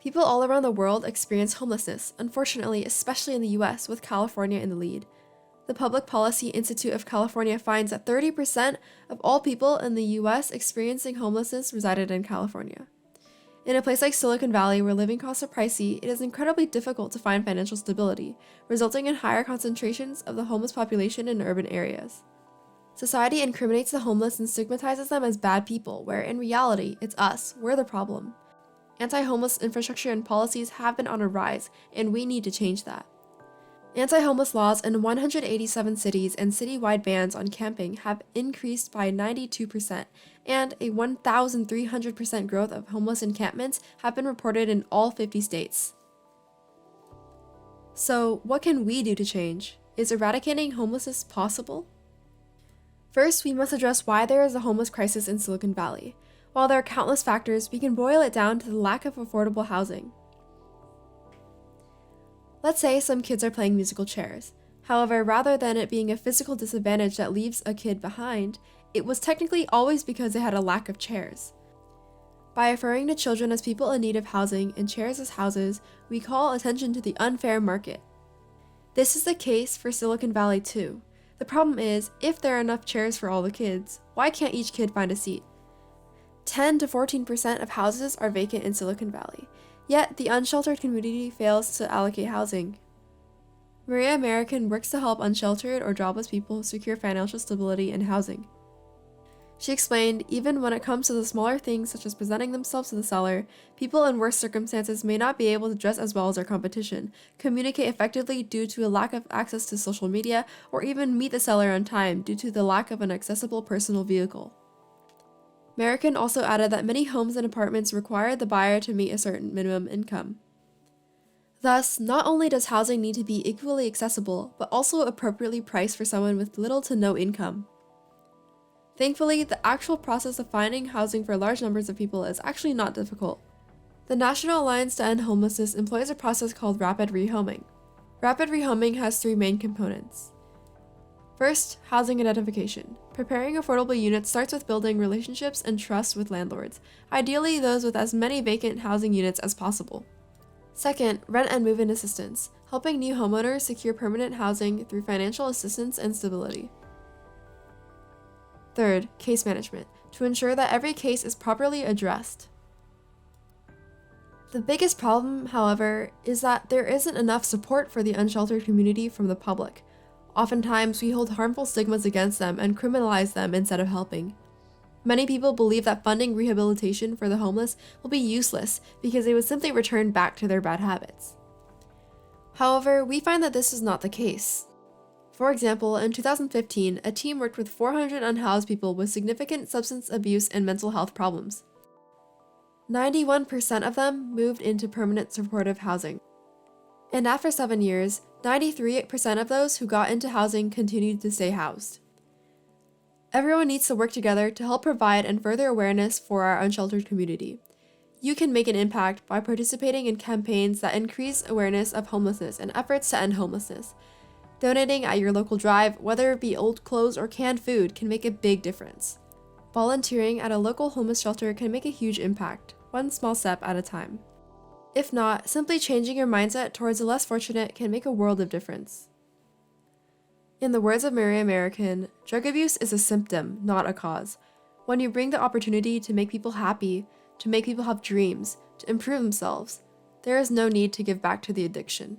People all around the world experience homelessness, unfortunately, especially in the US, with California in the lead. The Public Policy Institute of California finds that 30% of all people in the US experiencing homelessness resided in California. In a place like Silicon Valley, where living costs are pricey, it is incredibly difficult to find financial stability, resulting in higher concentrations of the homeless population in urban areas. Society incriminates the homeless and stigmatizes them as bad people, where in reality, it's us, we're the problem. Anti-homeless infrastructure and policies have been on a rise, and we need to change that. Anti-homeless laws in 187 cities and citywide bans on camping have increased by 92%, and a 1,300% growth of homeless encampments have been reported in all 50 states. So, what can we do to change? Is eradicating homelessness possible? First, we must address why there is a homeless crisis in Silicon Valley. While there are countless factors, we can boil it down to the lack of affordable housing. Let's say some kids are playing musical chairs. However, rather than it being a physical disadvantage that leaves a kid behind, it was technically always because they had a lack of chairs. By referring to children as people in need of housing and chairs as houses, we call attention to the unfair market. This is the case for Silicon Valley too. The problem is, if there are enough chairs for all the kids, why can't each kid find a seat? 10 to 14% of houses are vacant in Silicon Valley, yet the unsheltered community fails to allocate housing. Maria American works to help unsheltered or jobless people secure financial stability and housing. She explained, even when it comes to the smaller things such as presenting themselves to the seller, people in worse circumstances may not be able to dress as well as their competition, communicate effectively due to a lack of access to social media, or even meet the seller on time due to the lack of an accessible personal vehicle. American also added that many homes and apartments require the buyer to meet a certain minimum income. Thus, not only does housing need to be equally accessible, but also appropriately priced for someone with little to no income. Thankfully, the actual process of finding housing for large numbers of people is actually not difficult. The National Alliance to End Homelessness employs a process called rapid rehoming. Rapid rehoming has three main components. First, housing identification. Preparing affordable units starts with building relationships and trust with landlords, ideally those with as many vacant housing units as possible. Second, rent and move-in assistance, helping new homeowners secure permanent housing through financial assistance and stability. Third, case management, to ensure that every case is properly addressed. The biggest problem, however, is that there isn't enough support for the unsheltered community from the public. Oftentimes, we hold harmful stigmas against them and criminalize them instead of helping. Many people believe that funding rehabilitation for the homeless will be useless because they would simply return back to their bad habits. However, we find that this is not the case. For example, in 2015, a team worked with 400 unhoused people with significant substance abuse and mental health problems. 91% of them moved into permanent supportive housing. And after 7 years, 93% of those who got into housing continued to stay housed. Everyone needs to work together to help provide and further awareness for our unsheltered community. You can make an impact by participating in campaigns that increase awareness of homelessness and efforts to end homelessness. Donating at your local drive, whether it be old clothes or canned food, can make a big difference. Volunteering at a local homeless shelter can make a huge impact, one small step at a time. If not, simply changing your mindset towards the less fortunate can make a world of difference. In the words of Maria American, drug abuse is a symptom, not a cause. When you bring the opportunity to make people happy, to make people have dreams, to improve themselves, there is no need to give back to the addiction.